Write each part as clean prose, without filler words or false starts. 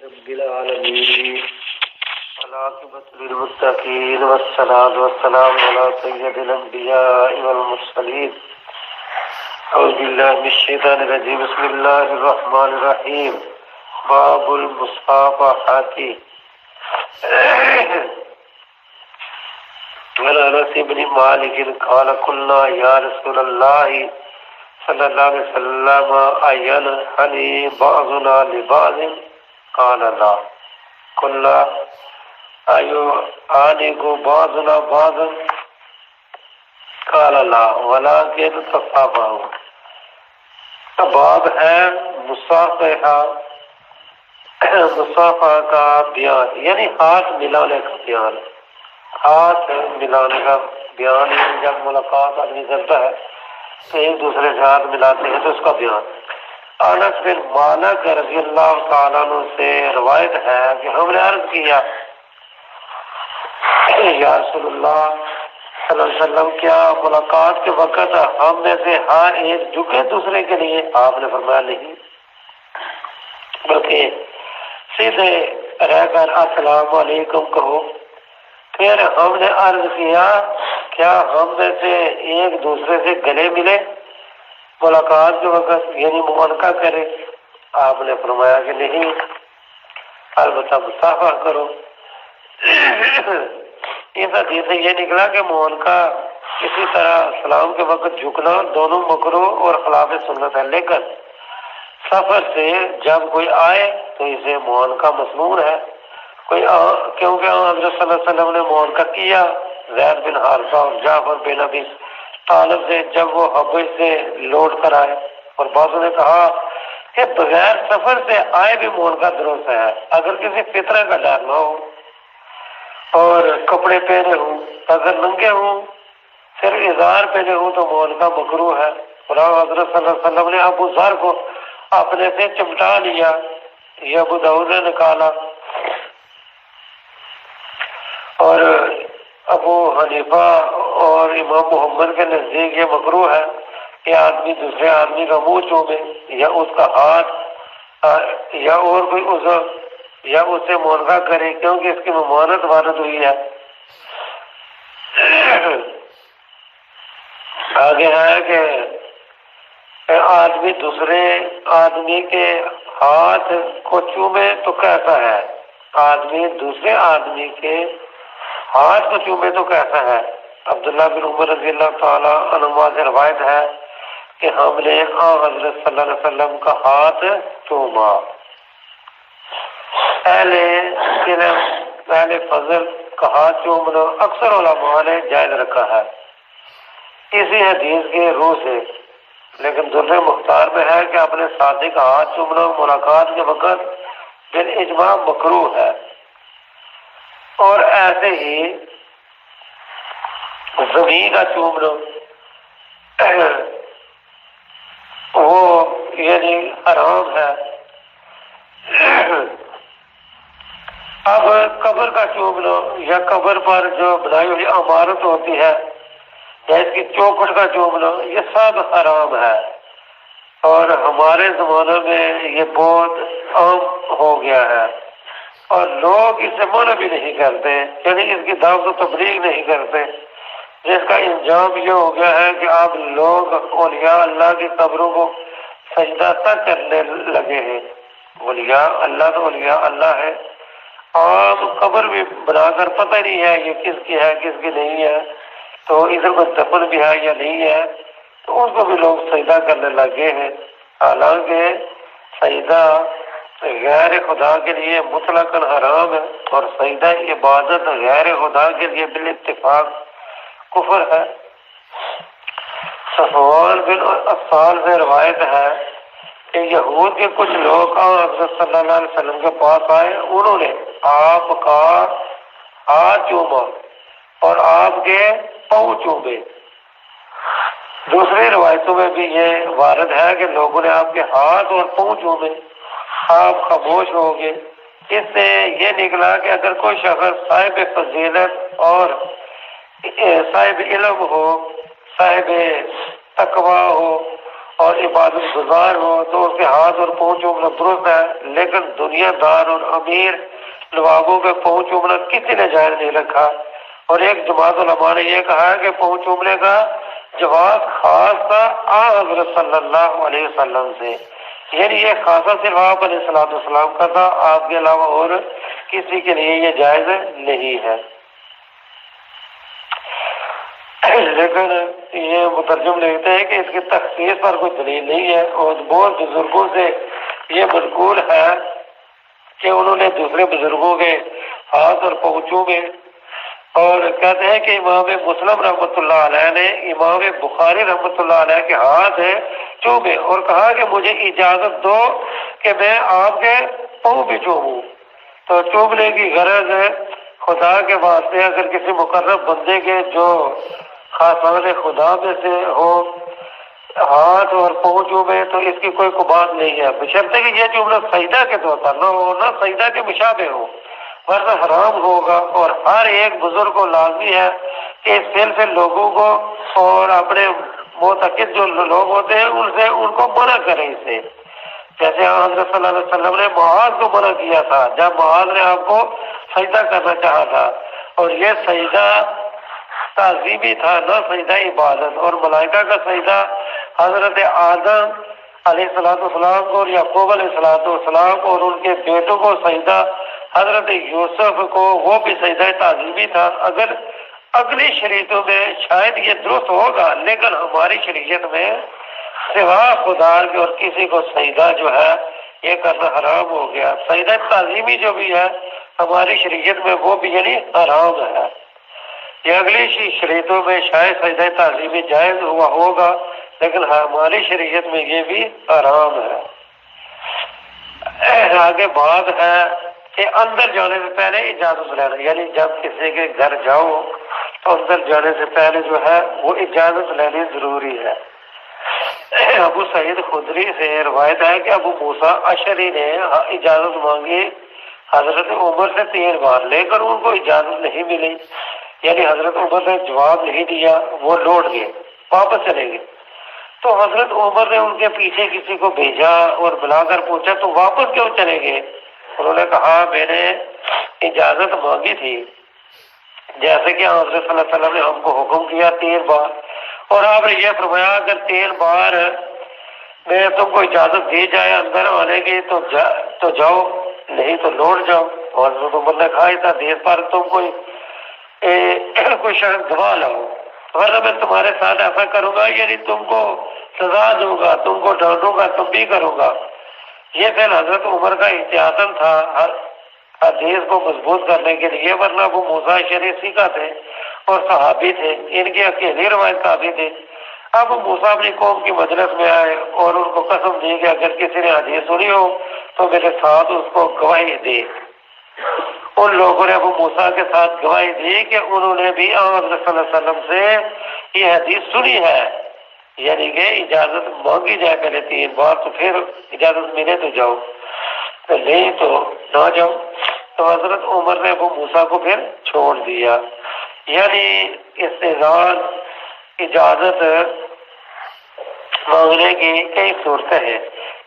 رب العالمين والعاقبة للمتقين والصلاة والسلام على سيد الأنبياء والمرسلين. أعوذ بالله من الشيطان الرجيم. بسم الله الرحمن الرحيم. باب المصافحة. عن أنس بن مالك قال قلنا يا رسول الله صلی اللہ علیہ وسلم أينحني بعضنا لبعض قال لا. قلنا أيعانق بعضنا بعضا قال لا ولكن تصافحوا. باب ہے مصافحہ کا بیان، یعنی ہاتھ ملانے کا بیان. ہاتھ ملانے کا بیان یعنی جب ملاقات آدمی کرتا ہے تو ایک دوسرے سے ہاتھ ملاتے ہیں تو اس کا بیان. انس بن مالک رضی اللہ تعالیٰ عنہ سے روایت ہے کہ ہم نے عرض کیا یا رسول اللہ صلی اللہ علیہ وسلم کیا ملاقات کے وقت ہم میں سے ہر ایک جھکے دوسرے کے لیے؟ آپ نے فرمایا نہیں، بلکہ سیدھے رہ کر السلام علیکم کہو. پھر ہم نے عرض کیا کیا ہم میں سے ایک دوسرے سے گلے ملے ملاقات کے وقت، یعنی معانقہ کرے؟ آپ نے فرمایا کہ نہیں، البتہ مصافحہ کرو. اس حدیث سے یہ نکلا کہ معانقہ اسی طرح سلام کے وقت جھکنا دونوں مکروہ اور خلاف سنت ہے، لیکن سفر سے جب کوئی آئے تو اسے معانقہ مسنون ہے. کیونکہ حضرت صلی اللہ علیہ وسلم نے معانقہ کیا زید بن حارثہ اور جعفر بن ابی طالب سے جب وہ حبش سے لوٹ کر آئے، اور بعضوں نے کہا کہ بغیر سفر سے آئے بھی معانقہ درست ہے. اگر کسی فطرہ کا ڈر نہ ہو اور کپڑے پہنے ہوں، اگر ننگے ہوں صرف ازار پہنے ہوں تو معانقہ مکروہ ہے. اور حضرت صلی اللہ علیہ وسلم نے ابو ذر کو اپنے سے چمٹا لیا، یہ ابو داؤد نے نکالا. اور ابو حنیفہ اور امام محمد کے نزدیک یہ مکروہ ہے کہ آدمی دوسرے آدمی کا منہ چومے یا اس کا ہاتھ یا اور کوئی عضو یا اس سے معانقہ کرے، کیونکہ اس کی ممانعت وارد ہوئی ہے. آگے ہے کہ آدمی دوسرے آدمی کے ہاتھ کو چومے تو کیسا ہے؟ آدمی دوسرے آدمی کے ہاتھ کو چومے تو کیسا ہے؟ عبداللہ بن عمر رضی اللہ تعالیٰ عنہما سے روایت ہے کہ ہم نے حضرت صلی اللہ علیہ وسلم کا ہاتھ چوما. اہل علم اہل فضل کا ہاتھ چومنا اکثر علماء نے جائز رکھا ہے اسی حدیث کے روح سے، لیکن در مختار میں ہے کہ اپنے ساتھی کا ہاتھ چومنا ملاقات کے وقت بالاجماع مکروہ ہے. اور ایسے ہی زمین کا چومنا وہ یعنی حرام ہے. اب قبر کا چومنا یا قبر پر جو بنائی ہوئی عمارت ہوتی ہے یا اس کی چوکھٹ کا چومنا یہ سب حرام ہے، اور ہمارے زمانے میں یہ بہت عام ہو گیا ہے اور لوگ اس سے منع بھی نہیں کرتے، یعنی اس کی دعوت و تبلیغ نہیں کرتے، جس کا انجام یہ ہو گیا ہے کہ آپ لوگ اولیاء اللہ کی قبروں کو سجدہ تک کرنے لگے ہیں. اولیاء اللہ تو اولیاء اللہ ہے، عام قبر بھی بنا کر پتہ نہیں ہے یہ کس کی ہے کس کی نہیں ہے، تو ادھر کوئی دفن بھی ہے یا نہیں ہے، تو اس کو بھی لوگ سجدہ کرنے لگے ہیں. حالانکہ سجدہ غیر خدا کے لیے مطلق حرام ہے، اور سجدہ عبادت غیر خدا کے لیے بالاتفاق کفر ہے. صفوان بن عفان سے روایت ہے کہ یہود کے کچھ لوگ حضرت صلی اللہ علیہ وسلم کے پاس آئے، انہوں نے آپ کا ہاتھ چوما اور آپ کے پاؤں چومے. دوسری روایتوں میں بھی یہ وارد ہے کہ لوگوں نے آپ کے ہاتھ اور پاؤں چومے، آپ خاموش ہو گئے. اس سے یہ نکلا کہ اگر کوئی شخص صاحب فضیلت اور صاحب علم ہو، صاحب تقوی ہو اور عبادت گزار ہو تو اس کے ہاتھ اور پہنچ چومنا درست ہے، لیکن دنیا دار اور امیر نوابوں کے پہنچ چومنا کسی نے جائز نہیں رکھا۔ اور ایک جماعت علماء نے یہ کہا ہے کہ پہنچ چومنے کا جواز خاص تھا حضرت صلی اللہ علیہ وسلم سے، یعنی یہ خاصا صرف آپ علیہ السلام کا تھا، آپ کے علاوہ اور کسی کے لیے یہ جائز نہیں ہے۔ لیکن یہ مترجم لکھتے ہیں کہ اس کی تخصیص پر کوئی دلیل نہیں ہے، اور بہت بزرگوں سے یہ منقول ہے کہ انہوں نے دوسرے بزرگوں کے ہاتھ اور پہنچوں میں، اور کہتے ہیں کہ امام مسلم رحمۃ اللہ علیہ نے امام بخاری رحمۃ اللہ علیہ کے ہاتھ چومے اور کہا کہ مجھے اجازت دو کہ میں آپ کے پاؤں بھی چوموں۔ تو چومنے کی غرض خدا کے واسطے اگر کسی مقرب بندے کے جو خاصان خدا میں سے ہو ہاتھ اور پاؤں چومے تو اس کی کوئی بات نہیں ہے، بشرطے کہ یہ چومنا سجدہ کے طور پر نہ ہو، نہ سجدہ کے مشابہ ہو، ورنہ حرام ہوگا۔ اور ہر ایک بزرگ کو لازمی ہے کہ اس فعل سے لوگوں کو اور اپنے معتقد جو لوگ ہوتے ہیں ان کو منع کریں اس سے، جیسے حضرت صلی اللہ علیہ وسلم نے معاذ کو منع کیا تھا جب معاذ نے آپ کو سجدہ کرنا چاہا تھا، اور یہ سجدہ تعظیمی تھا نہ سجدہ عبادت۔ اور ملائکہ کا سجدہ حضرت آدم علیہ السلام کو اور یعقوب علیہ السلام اور ان کے بیٹوں کو سجدہ حضرت یوسف کو وہ بھی سجدہ تعظیمی تھا۔ اگر اگلی شریعتوں میں شاید یہ درست ہوگا، لیکن ہماری شریعت میں سوا خدا کے اور کسی کو سجدہ جو ہے یہ کرنا حرام ہو گیا۔ سجدہ تعظیمی جو بھی ہے ہماری شریعت میں وہ بھی یعنی حرام ہے۔ یہ اگلی شریعتوں میں شاید سجدہ تعظیمی جائز ہوا ہوگا، لیکن ہماری شریعت میں یہ بھی حرام ہے۔ آگے بات ہے کہ اندر جانے سے پہلے اجازت لینا، یعنی جب کسی کے گھر جاؤ تو اندر جانے سے پہلے جو ہے وہ اجازت لینی ضروری ہے۔ ابو سعید خدری سے روایت ہے کہ ابو موسیٰ اشعری نے اجازت مانگی حضرت عمر سے 3 بار، لیکن ان کو اجازت نہیں ملی، یعنی حضرت عمر نے جواب نہیں دیا، وہ لوٹ گئے، واپس چلے گئے۔ تو حضرت عمر نے ان کے پیچھے کسی کو بھیجا اور بلا کر پوچھا تو واپس کیوں چلے گئے؟ انہوں نے کہا میں نے اجازت مانگی تھی، جیسے کہ حضرت صلی اللہ علیہ وسلم نے ہم کو حکم کیا 3 بار، اور آپ نے یہ فرمایا اگر 3 بار میں تم کو اجازت دی جائے اندر آنے کی تو جاؤ، نہیں تو لوٹ جاؤ۔ اور حضرت عمر نے کہا اس حدیث پر تم کوئی شخص گواہ لاؤ، ورنہ میں تمہارے ساتھ ایسا کروں گا، یعنی تم کو سزا دوں گا، تم کو ڈانٹوں گا، تم بھی کروں گا۔ یہ فعل حضرت عمر کا احتیاطاً تھا حدیث کو مضبوط کرنے کے لیے، ورنہ وہ موسیٰ اشعری سیکھا تھے اور صحابی تھے، ان کی اکیلی روایت کافی تھی۔ اب موسیٰ اپنی قوم کی مجلس میں آئے اور ان کو قسم دی کہ اگر کسی نے حدیث سنی ہو تو میرے ساتھ اس کو گواہی دے۔ ان لوگوں نے ابو موسیٰ کے ساتھ گواہی دی کہ انہوں نے بھی حضرت صلی اللہ علیہ وسلم سے یہ حدیث سنی ہے، یعنی کہ اجازت مانگی جائے پہلے 3 بار تو پھر اجازت ملے تو جاؤ، تو نہیں تو نہ جاؤ۔ تو حضرت عمر نے ابو موسیٰ کو پھر چھوڑ دیا۔ یعنی استئذان اجازت مانگنے کی کئی صورتیں ہیں۔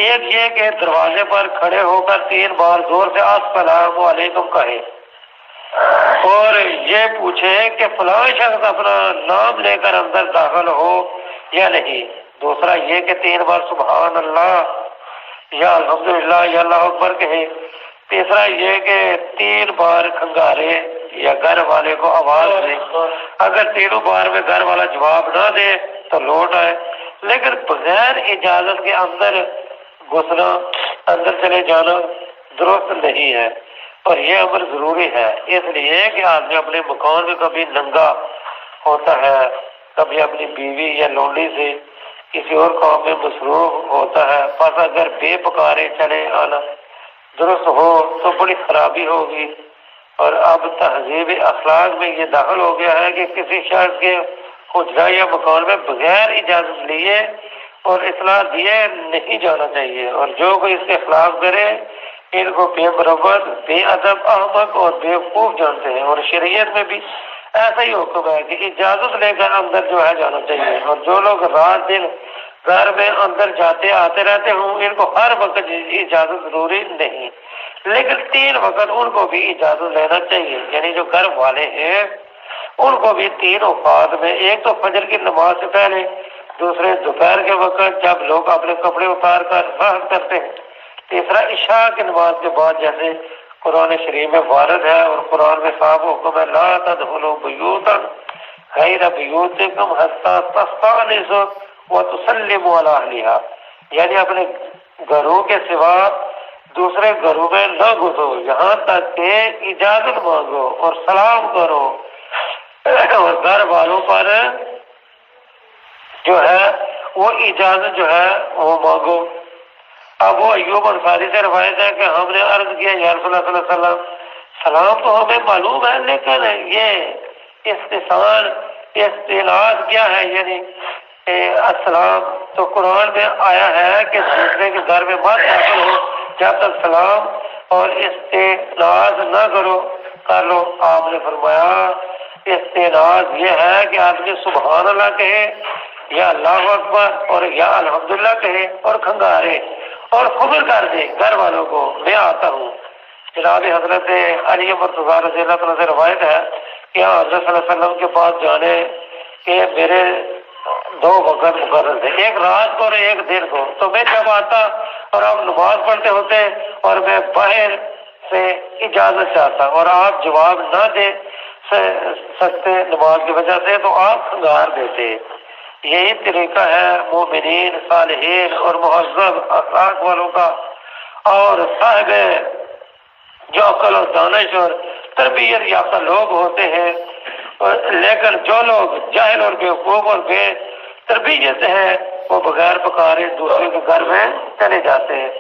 ایک یہ کہ دروازے پر کھڑے ہو کر 3 بار زور سے السلام علیکم کہے اور یہ پوچھے کہ فلاں شخص اپنا نام لے کر اندر داخل ہو یا نہیں۔ دوسرا یہ کہ 3 بار سبحان اللہ یا الحمدللہ یا اللہ اکبر کہے۔ تیسرا یہ کہ 3 بار کھنگارے یا گھر والے کو آواز دے، اگر 3 بار میں گھر والا جواب نہ دے تو لوٹ آئے، لیکن بغیر اجازت کے اندر گھسنا، اندر چلے جانا درست نہیں ہے، اور یہ امر ضروری ہے۔ اس لیے کہ آدمی اپنے مکان میں کبھی ننگا ہوتا ہے، کبھی اپنی بیوی یا لونڈی سے کسی اور کام میں مصروف ہوتا ہے، پس اگر بے پکارے چلے آنا درست ہو تو بڑی خرابی ہوگی۔ اور اب تہذیب اخلاق میں یہ داخل ہو گیا ہے کہ کسی شخص کے حجرہ یا مکان میں بغیر اجازت لیے اور اطلاع دیے نہیں جانا چاہیے، اور جو کوئی اس کے خلاف کرے ان کو بے مروت، بے ادب، احمق اور بے وقوف جانتے ہیں۔ اور شریعت میں بھی ایسا ہی حکم ہے کہ اجازت لے کر اندر جو ہے جانا چاہیے، اور جو لوگ رات دن گھر میں اندر جاتے آتے رہتے ہوں، ان کو ہر وقت اجازت ضروری نہیں، لیکن 3 وقت ان کو بھی اجازت لینا چاہیے، یعنی جو گھر والے ہیں ان کو بھی 3 اوقات میں، ایک تو فجر کی نماز سے پہلے، دوسرے دوپہر کے وقت جب لوگ اپنے کپڑے اتار کر راحت کرتے ہیں، تیسرا عشاء کی نماز کے بعد، جیسے قرآن شریف میں وارد ہے اور قرآن میں صاحب حکم ہے لا تدخلوا بیوتا غیر بیوتکم حتی تستأنسوا وتسلموا علی اہلہا، یعنی اپنے گھروں کے سوا دوسرے گھروں میں نہ گھسو یہاں تک کہ اجازت مانگو اور سلام کرو اور گھر والوں پر جو ہے وہ اجازت جو ہے وہ مانگو۔ اب وہ ایوب انصاری سے روایت ہے کہ ہم نے عرض کیا یا رسول اللہ صلی اللہ علیہ وسلم، سلام تو ہمیں معلوم ہے لیکن یہ استعلاء کیا ہے، یعنی السلام تو قرآن میں آیا ہے کہ دوسرے کے گھر میں مت داخل ہو جب تک سلام اور استعلاء نہ کر لو۔ آپ نے فرمایا استعلاء یہ ہے کہ آدمی سبحان اللہ کہے یا اللہ اکبر اور یا الحمدللہ کہے اور کھنگارے اور خبر کر دے گھر والوں کو میں آتا ہوں۔ جناب حضرت علی مرتضیٰ رضی اللہ عنہ سے روایت ہے کہ حضرت صلی اللہ علیہ وسلم کے پاس جانے کے میرے 2 وقت مقرر تھے، ایک رات کو اور ایک دن کو، تو میں جب آتا اور آپ نماز پڑھتے ہوتے اور میں باہر سے اجازت چاہتا اور آپ جواب نہ دے سکتے نماز کی وجہ سے تو آپ کھنگار دیتے۔ یہی طریقہ ہے مومنین، صالحین اور مہذب اخلاق والوں کا، اور صاحب جو عقل اور دانش اور تربیت یافتہ لوگ ہوتے ہیں، لیکن جو لوگ جاہل اور بیوقوف اور بے تربیت ہیں وہ بغیر پکارے دوسرے کے گھر میں چلے جاتے ہیں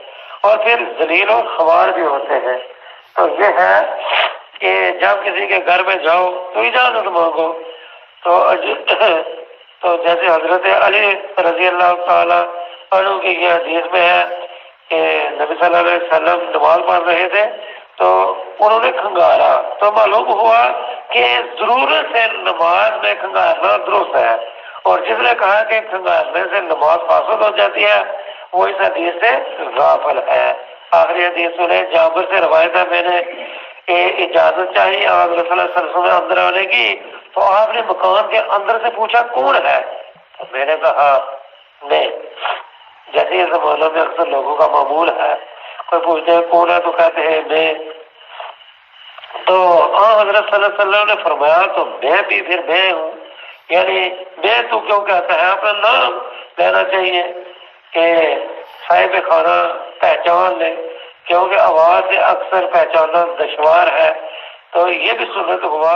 اور پھر ذلیل و خوار بھی ہوتے ہیں۔ تو یہ ہے کہ جب کسی کے گھر میں جاؤ تو اجازت مانگو۔ تو جیسے حضرت علی رضی اللہ تعالیٰ عنہ کی یہ حدیث میں ہے کہ نبی صلی اللہ علیہ وسلم نماز پڑھ رہے تھے تو انہوں نے کھنگارا، تو معلوم ہوا کہ ضرورت سے نماز میں کھنگارنا درست ہے، اور جس نے کہا کہ کھنگارنے سے نماز فاسد ہو جاتی ہے وہ اس حدیث سے غافل ہے۔ آخری حدیث سنے، جابر سے روایت ہے میں نے اجازت چاہیے آپ صلی اللہ علیہ وسلم میں اندر آنے کی، تو آپ نے مکان کے اندر سے پوچھا کون ہے، تو میں نے کہا میں، جیسے یہ زمانہ میں اکثر لوگوں کا معمول ہے، کوئی پوچھتے ہیں کون ہے تو کہتے ہیں میں، تو حضرت صلی اللہ علیہ وسلم نے فرمایا تو میں بھی پھر میں ہوں، یعنی میں تو کیوں کہتا ہے، اپنا نام لینا چاہیے کہ صاحب خانہ پہچان لے، کیونکہ آواز سے اکثر پہچاننا دشوار ہے۔ تو یہ بھی سنت ہوا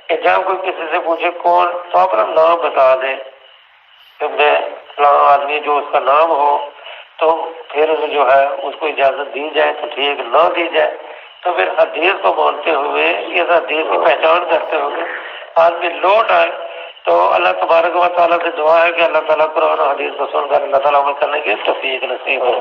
کہ جب کوئی کسی سے پوچھے کون تو اپنا نام بتا دے کہ میں فلاں آدمی، جو اس کا نام ہو، تو پھر جو ہے اس کو اجازت دی جائے تو ٹھیک، نہ دی جائے تو پھر حدیث کو مانتے ہوئے، اس حدیث کی پہچان کرتے ہوئے آدمی لوٹ آئے۔ تو اللہ تبارک و تعالیٰ سے دعا ہے کہ اللہ تعالیٰ قرآن و حدیث کو سن کر اللہ تعالیٰ عمل کرنے کی توفیق نصیب ہو۔